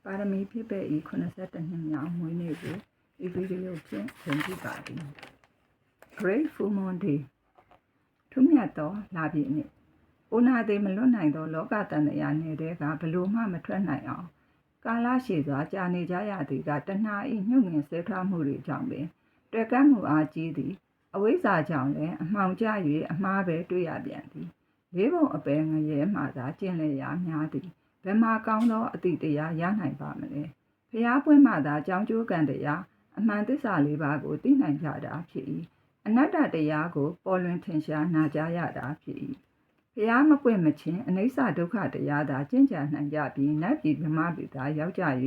ပါရမီဖြစ်ပေ၏82နှစ်မြောက်မွေးနေ့ကိုဤဗီဒီယိုဖြင့်ဂုဏ်ပြုပါသည် Great Full Moon Day ထူးမြတ်သောလပြည့်နေ့အိုနာသေးမလွတ်နိုင်သောလောကတန်တရားနယ်တဲကဘလို့မှမထွက်နိုင်အောင်ကာလရှည်စွာကြာနေကြရသည်ကတဏှာ၏ညှို့ငင်ဆဲထားမှုတွေကြောင့်ပင်တွေ့ကမ်းမှုအားကြီးသည်အဝိဇ္ဇာကြောင့်လည်းအမှောင်ကျ၍အမှားပဲတွေ့ရပြန်သည်လေးပုံအပယ်ငရဲမှသာကျင့်လေရာများသည်ဘယ်မှာကောင်းသောအတိတရားရနိုင်ပါမလဲဖျားပွင့်မှသာကြောင်းကျိုးကံတရားအမှန်သစ္စာလေးပါးကိုသိနိုင်ကြတာဖြစ်၏အနတ္တတရားကိုပေါ်လွင်ထင်ရှားနာကြားရတာဖြစ်၏ဖျားမပွင့်မချင်းအနိစ္စဒုက္ခတရားသာကျင့်ကြံနိုင်ကြပြီးနတ်ပြည်ဗြဟ္မပြည်သာရောက်ကြ၍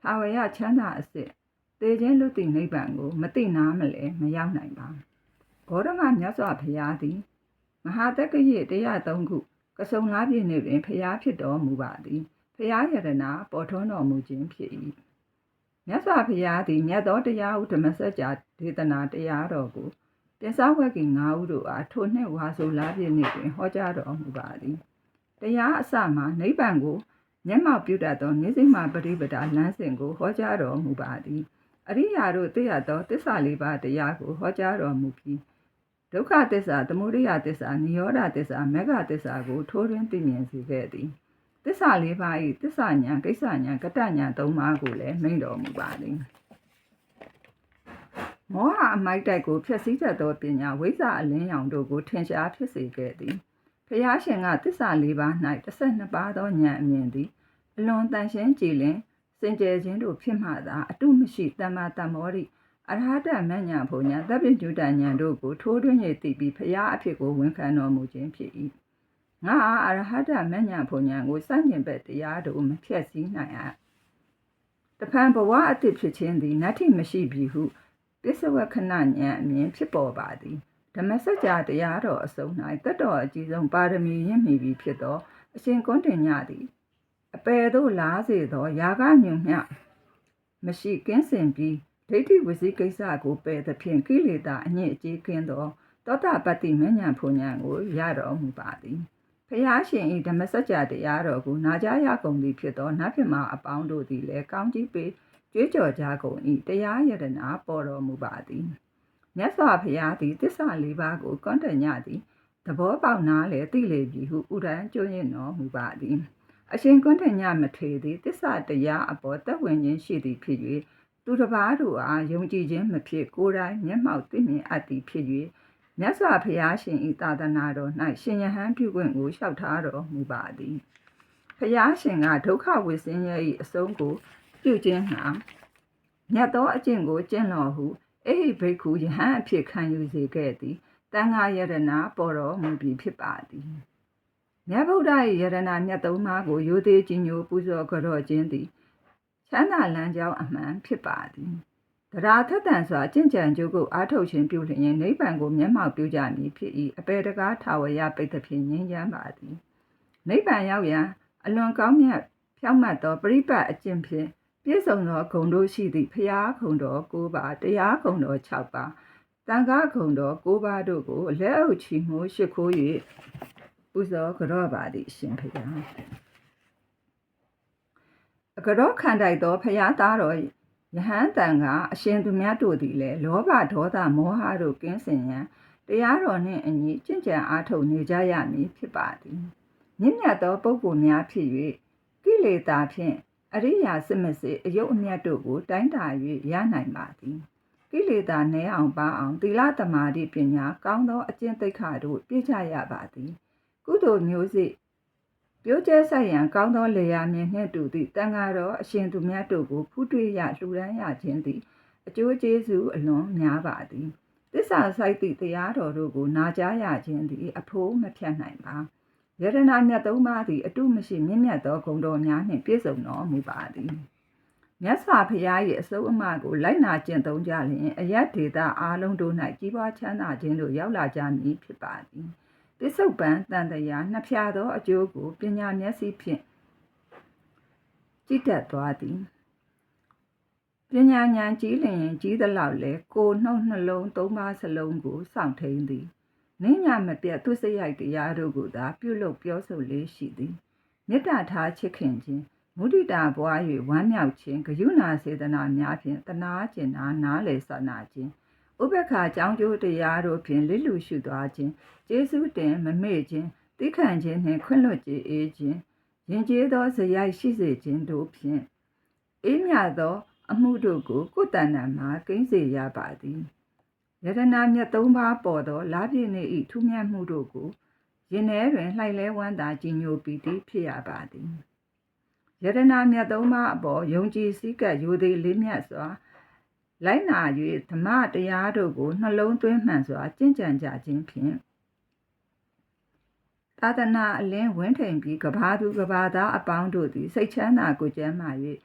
ထာဝရချမ်းသာအစစ်သေခြင်းလွတ်သည့်နိဗ္ဗာန်ကိုမသိနာမလဲမရောက်နိုင်ပါဂေါတမမြတ်စွာဘုရားသည်မဟာတက္ကရာ103ခုကစုံလားပြည့်နေ့တွင်ဖျားဖြစ်တော်မူပါသည်ဖျားယတနာပေါ်ထွန်းတော်မူခြင်းဖြစ်၏မြတ်စွာဘုရားသည်မြတ်သောတရားဟုဓမ္မစကြာဒေသနာတရားတော်ကိုတင်စားဝက်ကင်9ဦးတို့အားထိုနှစ်ဝါဆိုလားပြည့်နေ့တွင်ဟောကြားတော်မူပါသည်တရားအစမှနိဗ္ဗာန်ကိုမျက်မှောက်ပြုတတ်သောနိစိမပရိပဒါလမ်းစဉ်ကိုဟောကြားတော်မူပါသည်အရိယာတို့သိရသောသစ္စာလေးပါးတရားကိုဟောကြားတော်မူပြီးဒုက္ခသစ္စာသမုဒယသစ္စာနိရောဓသစ္စာမဂ္ဂသစ္စာကိုထိုးထွင်းသိမြင်စေခဲ့သည်သစ္စာလေးပါး၏သစ္စာဉာဏ်ကိစ္စဉာဏ်ကတ္တဉာဏ်သုံးပါးကိုလည်းမိန့်တော်မူပါသည်မောဟအမိုက်တိုက်ကိုဖျက်ဆီးတတ်သောပညာဝိဇ္ဇာအလင်းရောင်တို့ကိုထင်ရှားဖြစ်စေခဲ့သည်ဖျားရှင်ကသစ္စာလေးပါး၌12ပါးသောဉာဏ်အမြင်သည်အလွန်တန်ရှင်းကြည်လင်စင်ကြယ်ခြင်းတို့ဖြစ်မှသာအတုမရှိတမ္မာတမောရိအရဟတမဉ္ဇဉ်ဘုံညာသဗ္ဗညုတဉာဏ်တို့ကိုထိုးထွင်းရသိပြီးဖရာအဖြစ်ကိုဝန်ခံတော်မူခြင်းဖြစ်၏ငါအရဟတမဉ္ဇဉ်ဘုံညာကိုစန့်ကျင်ဘက်တရားတို့မဖြည့်ဆည်းနိုင်အပ်တဖန်ဘဝအတိဖြစ်ခြင်းသည်နတ္ထိမရှိပြီဟုပစ္စဝခဏဉာဏ်အမြင်ဖြစ်ပေါ်ပါသည်ဓမ္မစကြာတရားတော်အစုံ၌တတ်တော်အကြီးဆုံးပါရမီရင့်မီပြီးဖြစ်သောအရှင်ကွန်းတင်ညသည်အပယ်သို့လားစေသောယာကညုံမျှမရှိကင်းစင်ပြီးဒိဋ္ဌိဝစီကိစ္စကိုပယ်သဖြင့်ကိလေသာအညစ်အကြေးကင်းသောတောတပတ္တိမဉ္ဇဉ်ဘုံဉာဏ်ကိုရတော်မူပါသည်ဖျားရှင်၏ဓမ္မစကြာတရားတော်ကိုနာကြားရကုန်သည်ဖြစ်သောနတ်ဖြစ်မအပေါင်းတို့သည်လည်းကောင်းကြီးပေးကြွေးကြော်ကြကုန်၏တရားယတနာပေါ်တော်မူပါသည်မြတ်စွာဘုရားသည်သစ္စာလေးပါးကိုကွန်းတညသည်သဘောပေါက်နားလေသိလေပြီဟုဥဒန်းကျွရင်တော်မူပါသည်အရှင်ကွန်းတညမထေရသည်သစ္စာတရားအပေါ်သက်ဝင်ခြင်းရှိသည်ဖြစ်၍သူတစ်ပါးတို့အားယုံကြည်ခြင်းမဖြစ်ကိုယ်တိုင်မျက်မှောက်သိမြင်အပ်သည်ဖြစ်၍မြတ်စွာဘုရားရှင်၏သာသနာတော်၌ရှင်ယဟန်ပြုခွင့်ကိုလျှောက်ထားတော်မူပါသည်ဘုရားရှင်ကဒုက္ခဝိဆင်းရဲ၏အဆုံးကိုပြုခြင်းဟာမြတ်သောအကျင့်ကိုကျင့်တော်ဟုအေဟိဘိက္ခုယဟန်အဖြစ်ခံယူစေခဲ့သည်တန်ခါယရဏပေါ်တော်မူပြီးဖြစ်ပါသည်မြတ်ဗုဒ္ဓ၏ယရဏမြတ်သုံးပါးကိုရိုသေကြီးညိုပူဇော်ကြော့ခြင်းသည်ချမ်းသာလမ်းကြောင်းအမှန်ဖြစ်ပါသည်တရားထက်သန်စွာကျင့်ကြံကြိုးကိုအားထုတ်ခြင်းပြုလျင်နိဗ္ဗာန်ကိုမျက်မှောက်ပြုကြမည်ဖြစ်၏အပေတကားထာဝရပိဋကဖြင့်ငြိမ်းချမ်းပါသည်နိဗ္ဗာန်ရောက်ရန်အလွန်ကောင်းမြတ်ဖြောင့်မတ်သောပရိပတ်အကျင့်ဖြင့်ပြည့်စုံသောဂုဏ်တို့ရှိသည့်ဖရာဂုဏ်တော်9ပါးတရားဂုဏ်တော်6ပါးတန်ခါဂုဏ်တော်9ပါးတို့ကိုလက်အုပ်ချီးမွမ်းရှိခိုး၍ပူဇော်ကြော့ပါသည်ရှင်ဖရာအကြော့ခံတိုက်သောဖရာသားတော်ယဟန်တန်ကအရှင်သူမြတ်တို့သည်လည်းလောဘဒေါသမောဟတို့ကင်းစင်ရန်တရားတော်နှင့်အညီကျင့်ကြံအားထုတ်နေကြရမည်ဖြစ်ပါသည်မြင့်မြတ်သောပုဂ္ဂိုလ်များဖြစ်၍ကိလေသာဖြင့်အရိယာစစ်မစစ်အယုတ်အမြတ်တို့ကိုတိုင်းတာ၍ရနိုင်ပါသည်ကိလေသာနည်းအောင်ပါအောင်သီလသမာဓိပညာကောင်းသောအကျင့်သိက္ခာတို့ပြည့်ကြရပါသည်ကုသိုလ်မျိုးစေ့ပြိုးကျဲဆိုင်ရန်ကောင်းသောလေယာမြင်နှင့်တူသည့်တန်ဃာတော်အရှင်သူမြတ်တို့ကိုဖူးတွေ့ရလှူဒန်းရခြင်းသည်အကျိုးကျေးဇူးအလွန်များပါသည်သစ္စာဆိုင်သည့်တရားတော်တို့ကိုနာကြားရခြင်းသည်အဖို့မဖြတ်နိုင်ပါယရဏမြတ်သုံးပါးသည်အတုမရှိမြင့်မြတ်သောဂုဏ်တော်များနှင့်ပြည့်စုံတော်မူပါသည်မြတ်စွာဘုရား၏အဆုံးအမကိုလိုက်နာကျင့်သုံးကြလျင်အယတ်ဒေတာအားလုံးတို့၌ကြီးပွားချမ်းသာခြင်းတို့ရောက်လာကြမည်ဖြစ်ပါသည်ပစ္စုပန်တန်တရားနှစ်ဖြာသောအကျိုးကိုပညာမျက်စိဖြင့်ကြည့်တတ်သွားသည်ပညာဉာဏ်ကြီးလျင်ကြီးသလောက်လဲကိုယ်နှုတ်နှလုံးသုံးပါးစလုံးကိုစောင့်ထိန်သည်နင်းညာမပြတ်သူစရိုက်တရားတို့ကိုသာပြုလုပ်ပြောဆိုလေးရှိသည်မေတ္တာထားချစ်ခင်ခြင်း မုဒိတာပွား၍ဝမ်းမြောက်ခြင်းဂယုဏစေတနာများဖြင့်တနာကျင်နာနားလေဆနာခြင်းဥပ္ပခါကြောင့်ကျိုးတရားတို့ဖြင့်လစ်လူရှုသွားခြင်းကျေးဇူးတင်မမေ့ခြင်းသိခံခြင်းနှင့်ခွင့်လွှတ်ကြည်အေးခြင်းယဉ်ကျေးသောဇယိုက်ရှိစေခြင်းတို့ဖြင့်အေးမြသောအမှုတို့ကိုကိုယ်တဏ္ဍာမှာကိန်းစေရပါသည်ယတနာမြတ်သုံးပါးပေါ်သောလာပြည့်နေ၏ထူးမြတ်မှုတို့ကိုရင်ထဲတွင်လှိုက်လဲဝမ်းသာကြည်ညိုပီတိဖြစ်ရပါသည်ယတနာမြတ်သုံးပါးအပေါ်ယုံကြည်စည်းကပ်ရိုသေလေးမြတ်စွာလိုက်နာ၍ဓမ္မတရားတို့ကိုနှလုံးသွင်းမှန်စွာကျင့်ကြံကြခြင်းဖြင့်သာသနာအလင်းဝန်းထိန်ပြီးကဘာသူကဘာသားအပေါင်းတို့သည်စိတ်ချမ်းသာကိုယ်ကျန်းမာ၍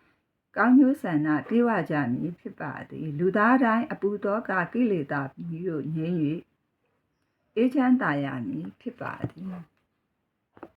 ကောင်းကျိုးဆန္ဒပြေဝကြမည်ဖြစ်ပါသည်လူသားတိုင်းအပူသောကကိလေသာမျိုးငြိမ်း၍အေးချမ်းသာရမည်ဖြစ်ပါသည်